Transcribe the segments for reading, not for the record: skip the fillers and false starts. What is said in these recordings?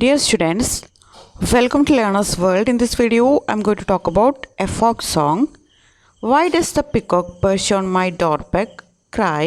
Dear students, welcome to Learner's World. In this video, I'm going to talk about a folk song. Why does the peacock perch on my doorpeg cry?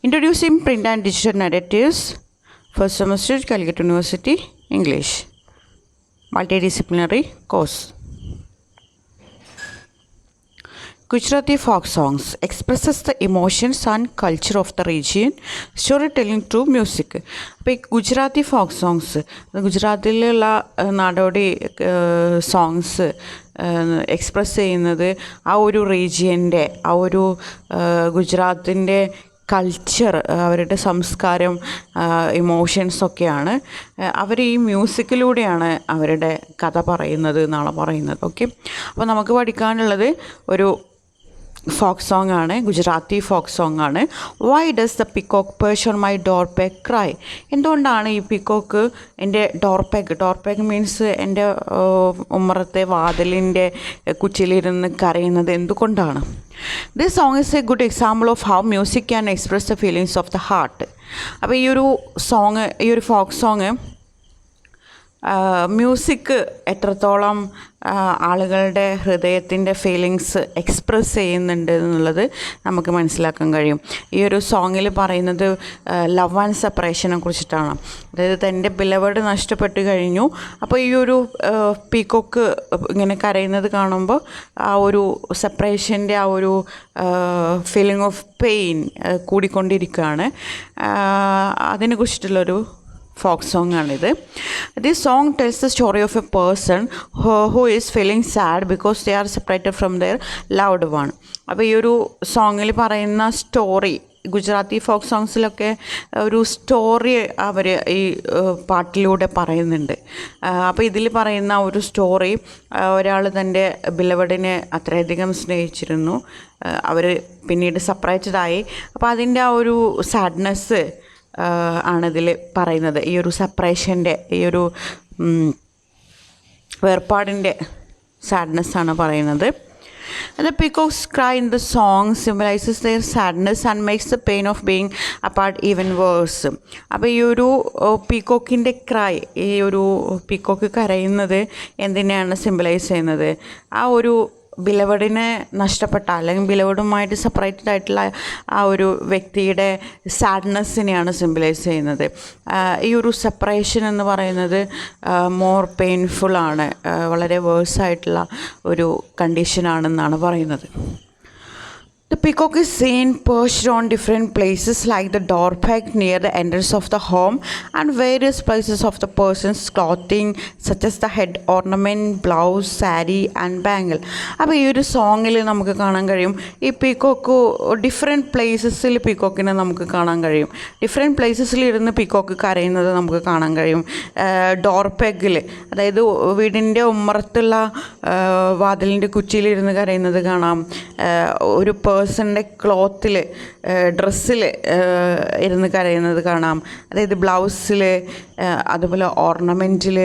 Introducing print and digital narratives. First semester, Calicut University, English. Multidisciplinary course. Gujarati folk songs expresses the emotions and culture of the region, storytelling through music. അപ്പോൾ ഈ Gujarati folk songs ഗുജറാത്തിലുള്ള നാടോടി songs express ചെയ്യുന്നത് ആ ഒരു റീജിയൻ്റെ ആ ഒരു ഗുജറാത്തിൻ്റെ culture, അവരുടെ സംസ്കാരം, ഇമോഷൻസൊക്കെയാണ്. അവർ ഈ മ്യൂസിക്കിലൂടെയാണ് അവരുടെ കഥ പറയുന്നത് എന്നാണ് പറയുന്നത്. ഓക്കെ, അപ്പോൾ നമുക്ക് പഠിക്കാനുള്ളത് ഒരു ഫോക്ക് സോങ് ആണ്, ഗുജറാത്തി ഫോക്ക് സോങ് ആണ്. Y does the peacock perch on my door peg cry? എന്തുകൊണ്ടാണ് ഈ പിക്കോക്ക് എൻ്റെ ഡോർ പെഗ് മീൻസ് എൻ്റെ ഉമ്മറത്തെ വാതിലിൻ്റെ കുച്ചിലിരുന്ന് കരയുന്നത് എന്തുകൊണ്ടാണ്? This song is A good example of how music can express the feelings of the heart. അപ്പോൾ ഈ ഒരു ഫോക്ക് സോങ് മ്യൂസിക് എത്രത്തോളം ആളുകളുടെ ഹൃദയത്തിൻ്റെ ഫീലിങ്സ് എക്സ്പ്രസ് ചെയ്യുന്നുണ്ട് എന്നുള്ളത് നമുക്ക് മനസ്സിലാക്കാൻ കഴിയും. ഈ ഒരു സോങ്ങിൽ പറയുന്നത് ലവ് ആൻഡ് സെപ്പറേഷനെ കുറിച്ചിട്ടാണ്. അതായത് തൻ്റെ ബിലവഡ് നഷ്ടപ്പെട്ട് കഴിഞ്ഞു. അപ്പോൾ ഈ ഒരു പീക്കോക്ക് ഇങ്ങനെ കരയുന്നത് കാണുമ്പോൾ ആ ഒരു സെപ്പറേഷൻ്റെ ആ ഒരു ഫീലിംഗ് ഓഫ് പെയിൻ കൂടിക്കൊണ്ടിരിക്കുകയാണ്. അതിനെക്കുറിച്ചിട്ടുള്ളൊരു ഫോക്ക് സോങ് ആണിത്. This song tells the story of a person who is feeling sad because they are separated from their loved one. അപ്പോൾ ഈ ഒരു സോങ്ങിൽ പറയുന്ന സ്റ്റോറി, ഗുജറാത്തി ഫോക്ക് സോങ്സിലൊക്കെ ഒരു സ്റ്റോറി അവർ ഈ പാട്ടിലൂടെ പറയുന്നുണ്ട്. അപ്പോൾ ഇതിൽ പറയുന്ന ഒരു സ്റ്റോറി, ഒരാൾ തൻ്റെ ബിലവഡിനെ അത്രയധികം സ്നേഹിച്ചിരുന്നു, അവർ പിന്നീട് സെപ്പറേറ്റഡായി. അപ്പോൾ അതിൻ്റെ ആ ഒരു സാഡ്നെസ് ആണിതിൽ പറയുന്നത്. ഈ ഒരു സെപ്പറേഷൻ്റെ, ഈ ഒരു വേർപാടിൻ്റെ സാഡ്നെസ്സാണ് പറയുന്നത്. The peacock's cry in the song symbolizes their sadness and makes the pain of being apart even worse. അപ്പോൾ ഈ ഒരു പീക്കോക്കിൻ്റെ ക്രൈ, ഈ ഒരു പീക്കോക്ക് കരയുന്നത് എന്തിനെയാണ് സിംബലൈസ് ചെയ്യുന്നത്? ആ ഒരു ബിലവഡിനെ നഷ്ടപ്പെട്ട, അല്ലെങ്കിൽ ബിലവഡുമായിട്ട് സെപ്പറേറ്റഡ് ആയിട്ടുള്ള ആ ഒരു വ്യക്തിയുടെ സാഡ്നെസ്സിനെയാണ് സിംബലൈസ് ചെയ്യുന്നത്. ഈ ഒരു സെപ്പറേഷൻ എന്ന് പറയുന്നത് മോർ പെയിൻഫുള്ളാണ്, വളരെ വേഴ്സായിട്ടുള്ള ഒരു കണ്ടീഷനാണെന്നാണ് പറയുന്നത്. The peacock is seen perched on different places like the door peg near the entrance of the home and various places of the person's clothing such as the head ornament, blouse, saree and bangle. അപ്പോൾ ഈ ഒരു സോങ്ങിൽ നമുക്ക് കാണാൻ കഴിയും ഈ peacock different പ്ലേസസിൽ പീക്കോക്കിനെ നമുക്ക് കാണാൻ കഴിയും. ഡിഫറെൻറ്റ് പ്ലേസസിൽ ഇരുന്ന് പീക്കോക്ക് കരയുന്നത് നമുക്ക് കാണാൻ കഴിയും. ഡോർ പെഗിൽ, അതായത് വീടിൻ്റെ ഉമ്മറത്തുള്ള വാതിലിൻ്റെ കുച്ചിയിലിരുന്ന് കരയുന്നത് കാണാം. ഒരു പേഴ്സൻ്റെ ക്ലോത്തിൽ, ഡ്രസ്സിൽ ഇരുന്ന് കരയുന്നത് കാണാം. അതായത് ബ്ലൗസിൽ, അതുപോലെ ഓർണമെൻറ്റിൽ,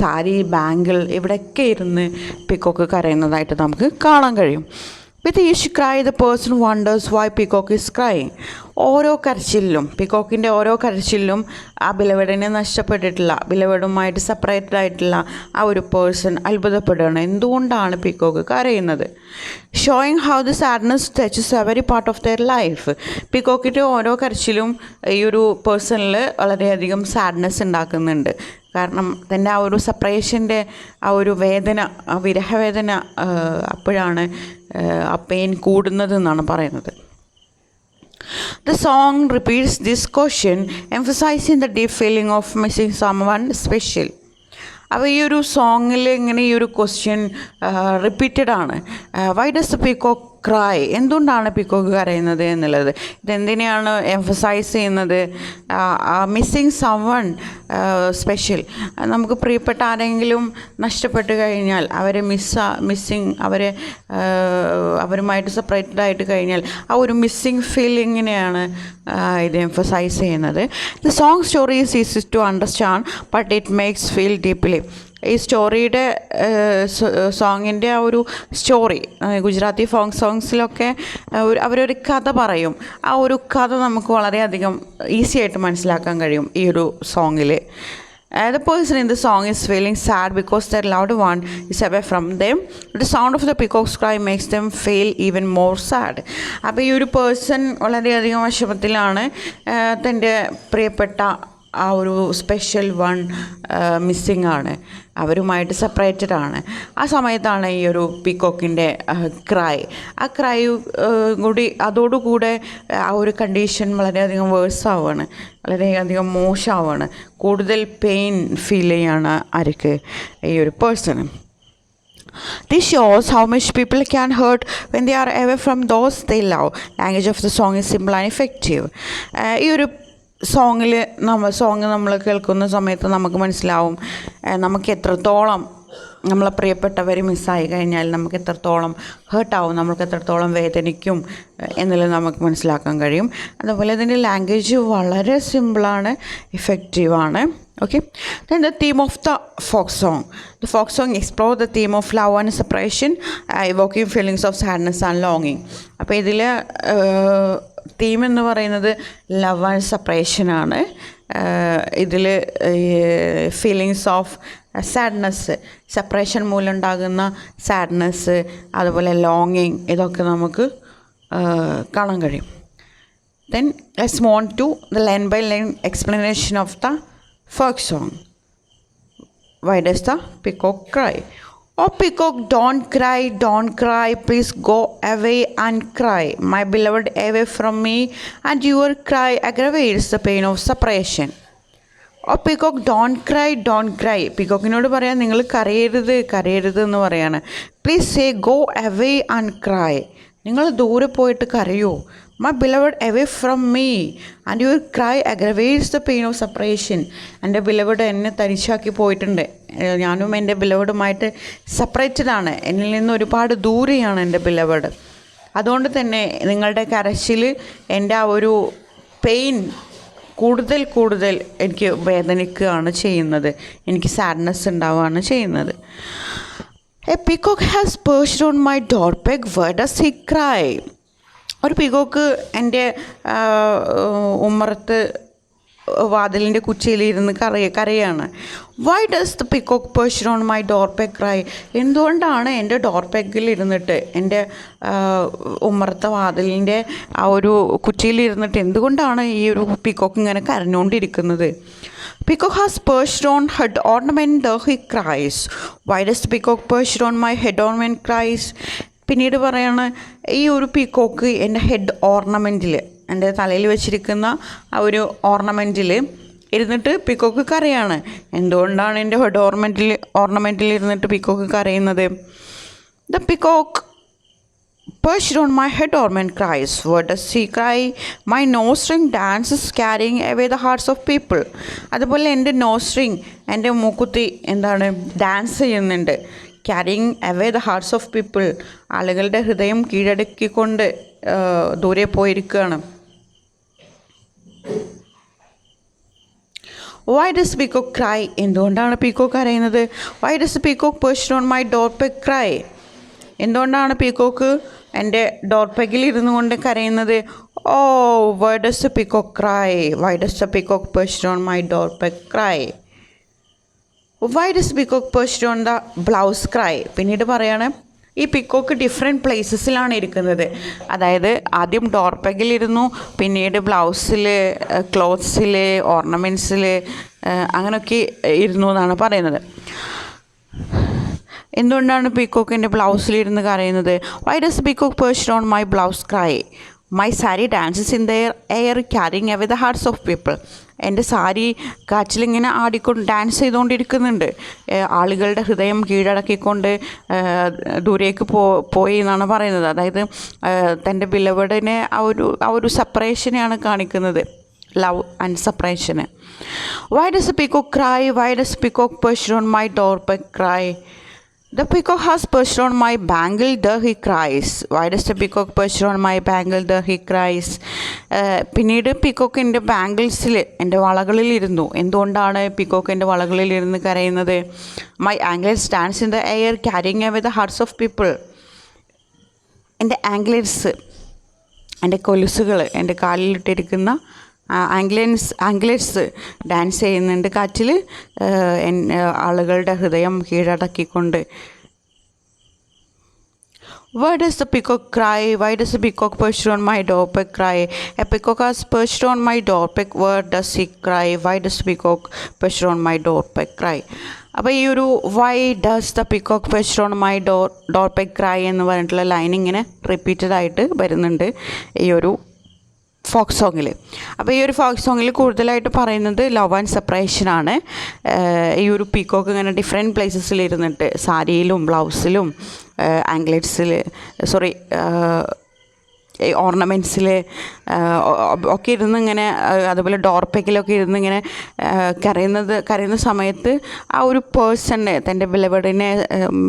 സാരി, ബാങ്കിൾ, ഇവിടെയൊക്കെ ഇരുന്ന് പീക്കോക്ക് കരയുന്നതായിട്ട് നമുക്ക് കാണാൻ കഴിയും. With each cry, the person wonders why peacock is crying. ഓരോ കരച്ചിലും, പീക്കോക്കിൻ്റെ ഓരോ കരച്ചിലും ആ ബിലവഡിനെ നഷ്ടപ്പെട്ടിട്ടുള്ള, ബിലവഡുമായിട്ട് സെപ്പറേറ്റഡ് ആയിട്ടുള്ള ആ ഒരു പേഴ്സൺ അത്ഭുതപ്പെടുകയാണ്, എന്തുകൊണ്ടാണ് പീക്കോക്ക് കരയുന്നത്. Showing how the sadness touches every part of their life. പീക്കോക്കിൻ്റെ ഓരോ കരച്ചിലും ഈ ഒരു പേഴ്സണിൽ വളരെയധികം സാഡ്നെസ് ഉണ്ടാക്കുന്നുണ്ട്. കാരണം തൻ്റെ ആ ഒരു സെപ്പറേഷൻ്റെ ആ ഒരു വേദന, ആ വിരഹവേദന, അപ്പോഴാണ് ആ പെയിൻ കൂടുന്നത് എന്നാണ് പറയുന്നത്. The song repeats this question, emphasizing the deep feeling of missing someone special. അപ്പോൾ ഈ ഒരു സോങ്ങിൽ ഇങ്ങനെ ഈ ഒരു ക്വസ്റ്റ്യൻ റിപ്പീറ്റഡ് ആണ്. Y does the peacock cry? എന്തുകൊണ്ടാണ് പീക്കോക്ക് കരയുന്നത് എന്നുള്ളത്. ഇതെന്തിനെയാണ് എംഫസൈസ് ചെയ്യുന്നത്? Missing someone special. നമുക്ക് പ്രിയപ്പെട്ട ആരെങ്കിലും നഷ്ടപ്പെട്ട് കഴിഞ്ഞാൽ, അവരെ അവരുമായിട്ട് സെപ്പറേറ്റഡ് ആയിട്ട് കഴിഞ്ഞാൽ ആ ഒരു മിസ്സിങ് ഫീലിങ്ങിനെയാണ് ഇത് എംഫസൈസ് ചെയ്യുന്നത്. The song story is easy to understand but it makes feel deeply. ഈ സ്റ്റോറിയുടെ സോങ്ങിൻ്റെ ആ ഒരു സ്റ്റോറി, ഗുജറാത്തി ഫോക്ക് സോങ്സിലൊക്കെ അവരൊരു കഥ പറയും. ആ ഒരു കഥ നമുക്ക് വളരെയധികം ഈസി ആയിട്ട് മനസ്സിലാക്കാൻ കഴിയും ഈ ഒരു സോങ്ങിൽ. The person in the song is feeling sad because their loved one is away from them. The sound of the peacock's cry makes them feel even more sad. അപ്പോൾ ഈ ഒരു പേഴ്സൺ വളരെയധികം വിഷമത്തിലാണ്. തൻ്റെ പ്രിയപ്പെട്ട ആ ഒരു സ്പെഷ്യൽ വൺ മിസ്സിങ് ആണ്, അവരുമായിട്ട് സെപ്പറേറ്റഡ് ആണ്. ആ സമയത്താണ് ഈ ഒരു പീക്കോക്കിൻ്റെ ക്രൈ. ആ ക്രൈ കൂടി അതോടുകൂടെ ആ ഒരു കണ്ടീഷൻ വളരെയധികം വേഴ്സാവുകയാണ്, വളരെയധികം മോശമാവുകയാണ്. കൂടുതൽ പെയിൻ ഫീൽ ചെയ്യാണ് ആർക്ക്, ഈ ഒരു person. This shows how much people can hurt when they are away from those they love. Language of the song is simple and effective. ഈ ഒരു സോങ് നമ്മൾ കേൾക്കുന്ന സമയത്ത് നമുക്ക് മനസ്സിലാവും നമുക്ക് എത്രത്തോളം നമ്മളെ പ്രിയപ്പെട്ടവർ മിസ്സായി കഴിഞ്ഞാൽ നമുക്ക് എത്രത്തോളം ഹേർട്ടാവും, നമുക്ക് എത്രത്തോളം വേദനിക്കും എന്നുള്ളത് നമുക്ക് മനസ്സിലാക്കാൻ കഴിയും. അതുപോലെ ഇതിൻ്റെ ലാംഗ്വേജ് വളരെ സിമ്പിളാണ്, ഇഫക്റ്റീവാണ്. Okay, then the theme of the folk song. The folk song explores the theme of love and separation, evoking feelings of sadness and longing. അപ്പോൾ ഇതിൽ തീം എന്ന് പറയുന്നത് ലവ് ആൻഡ് സെപ്പറേഷനാണ്. ഇതിൽ ഫീലിങ്സ് ഓഫ് സാഡ്നെസ്, സെപ്പറേഷൻ മൂലം ഉണ്ടാകുന്ന sadness, അതുപോലെ ലോങ്ങിങ്, ഇതൊക്കെ നമുക്ക് കാണാൻ കഴിയും. Then let's move on to the line by line explanation of the folk song. Why does the peacock cry? Oh peacock, don't cry, please go away and cry. My beloved away from me, and your cry aggravates the pain of separation. Oh peacock, don't cry. പീക്കോക്കിനോട് പറയാൻ നിങ്ങൾ കരയരുത് എന്ന് പറയാണ്. Please say go away and cry. നിങ്ങൾ ദൂരെ പോയിട്ട് കരയോ. My beloved away from me, and your cry aggravates the pain of separation. എൻ്റെ beloved എന്നെ തനിച്ചാക്കി പോയിട്ടുണ്ട്. ഞാനും എൻ്റെ ബിലവഡുമായിട്ട് സെപ്പറേറ്റഡാണ്. എന്നിൽ നിന്ന് ഒരുപാട് ദൂരെയാണ് എൻ്റെ ബിലവഡ്. അതുകൊണ്ട് തന്നെ നിങ്ങളുടെ കരച്ചിൽ എൻ്റെ ആ ഒരു പെയിൻ കൂടുതൽ എനിക്ക് വേദനിക്കുകയാണ് ചെയ്യുന്നത്, എനിക്ക് സാഡ്നെസ് ഉണ്ടാവുകയാണ് ചെയ്യുന്നത്. A peacock has perched on my door peg, why does he cry? ഒരു പീക്കോക്ക് എൻ്റെ ഉമ്മറത്ത് വാതിലിൻ്റെ കുച്ചിയിലിരുന്ന് കരയാണ്. Why does the peacock perch on my door peg cry? എന്തുകൊണ്ടാണ് എൻ്റെ ഡോർ പെഗിൽ ഇരുന്നിട്ട്, എൻ്റെ ഉമ്മറത്തെ വാതിലിൻ്റെ ആ ഒരു കുച്ചിയിലിരുന്നിട്ട് എന്തുകൊണ്ടാണ് ഈ ഒരു പീക്കോക്ക് ഇങ്ങനെ കരഞ്ഞുകൊണ്ടിരിക്കുന്നത്? Peacock has perched on head ornament, though he cries. Why does the peacock perched on my head ornament cries? പിന്നീട് പറയാണ്, ഈ ഒരു പീക്കോക്ക് എൻ്റെ ഹെഡ് ഓർണമെൻറ്റിൽ, എൻ്റെ തലയിൽ വെച്ചിരിക്കുന്ന ആ ഒരു ഓർണമെൻറ്റിൽ ഇരുന്നിട്ട് പീക്കോക്ക് കരയാണ്. എന്തുകൊണ്ടാണ് എൻ്റെ ഹെഡ് ഓർണമെൻറ്റിൽ ഇരുന്നിട്ട് പീക്കോക്ക് കരയുന്നത്? The peacock perched on my head ornament cries. What does he cry? My nose ring dances, carrying away the hearts of people. അതുപോലെ എൻ്റെ നോസ് റിങ്, എൻ്റെ മൂക്കുത്തി എന്താണ്, ഡാൻസ് ചെയ്യുന്നുണ്ട്. Carrying away the hearts of people, ആളുകളുടെ ഹൃദയം കീഴടക്കിക്കൊണ്ട് ദൂരെ പോയിരിക്കുകയാണ്. Why does peacock cry? എന്തുകൊണ്ടാണ് പീക്കോക്ക് കരയുന്നത്? Why does peacock perched on my door peg cry? എന്തുകൊണ്ടാണ് പീക്കോക്ക് എൻ്റെ ഡോർ പെഗിൽ ഇരുന്നു കൊണ്ട് കരയുന്നത്? Oh why does the peacock cry? Why does the peacock perched on my door peg cry? Why does peacock perched on the blouse cry? പിന്നീട് പറയാണ്, ഈ peacock different പ്ലേസസിലാണ് ഇരിക്കുന്നത്. അതായത് ആദ്യം ഡോർ പെഗിലിരുന്നു, പിന്നീട് ബ്ലൗസിൽ, ക്ലോത്ത്സിൽ, ഓർണമെൻറ്റ്സിൽ, അങ്ങനെയൊക്കെ ഇരുന്നു എന്നാണ് പറയുന്നത്. എന്തുകൊണ്ടാണ് പീക്കോക്കിൻ്റെ ബ്ലൗസിലിരുന്ന് കരയുന്നത്? Why does peacock perched on my blouse cry? My sari dances in their air, carrying away the hearts of people. എൻ്റെ സാരി കാറ്റിലിങ്ങനെ ഡാൻസ് ചെയ്തുകൊണ്ടിരിക്കുന്നുണ്ട്, ആളുകളുടെ ഹൃദയം കീഴടക്കിക്കൊണ്ട് ദൂരേക്ക് പോയി എന്നാണ് പറയുന്നത്. അതായത് തൻ്റെ ബിലവഡിനെ ആ ഒരു സെപ്പറേഷനെയാണ് കാണിക്കുന്നത്, ലവ് ആൻഡ് സെപ്പറേഷന്. Why does the peacock cry? Why does peacock perched on my door peg cry? The peacock has perched on my bangle, there he cries. Why does the peacock perch on my bangle, there he cries? പിന്നീട് peacock എൻ്റെ ബാംഗിൾസിൽ, എൻ്റെ വളകളിലിരുന്നു. എന്തുകൊണ്ടാണ് peacock എൻ്റെ വളകളിലിരുന്ന് കരയുന്നത്? My anklets dance in the air, carrying away the hearts of people. എൻ്റെ ആംഗ്ലേറ്റ്സ്, എൻ്റെ കൊലുസുകൾ, എൻ്റെ കാലിലിട്ടിരിക്കുന്ന ആംഗ്ലേറ്റ്സ് ഡാൻസ് ചെയ്യുന്നുണ്ട് കാറ്റിൽ, ആളുകളുടെ ഹൃദയം കീഴടക്കിക്കൊണ്ട്. Why does the peacock cry? Why does the peacock perched on my doorstep cry? A peacock has perched on my doorstep. Where does he cry? Why does the peacock perched on my doorstep cry? അപ്പോൾ ഈ ഒരു why does the peacock perched on my door peg cry എന്ന് പറഞ്ഞിട്ടുള്ള line ഇങ്ങനെ repeated ആയിട്ട് വരുന്നുണ്ട് ഈ ഒരു ഫോക്ക് സോങ്ങിൽ. അപ്പോൾ ഈ ഒരു ഫോക്ക് സോങ്ങിൽ കൂടുതലായിട്ട് പറയുന്നത് ലവ് ആൻഡ് സെപ്പറേഷനാണ്. ഈ ഒരു പീക്കോക്ക് ഇങ്ങനെ ഡിഫറെൻറ്റ് പ്ലേസസിൽ ഇരുന്നിട്ട് സാരിയിലും ബ്ലൗസിലും ആംഗ്ലേറ്റ്സിൽ ഓർണമെൻറ്റ്സിൽ ഒക്കെ ഇരുന്ന് ഇങ്ങനെ, അതുപോലെ ഡോർപെക്കിലൊക്കെ ഇരുന്ന് ഇങ്ങനെ കരയുന്ന സമയത്ത് ആ ഒരു പേഴ്സണ്, തൻ്റെ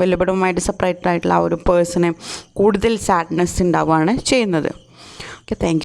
ബിലബഡുമായിട്ട് സെപ്പറേറ്റ് ആയിട്ടുള്ള ആ ഒരു പേഴ്സണ് കൂടുതൽ സാഡ്നെസ് ഉണ്ടാവുകയാണ് ചെയ്യുന്നത്. Okay, thank you.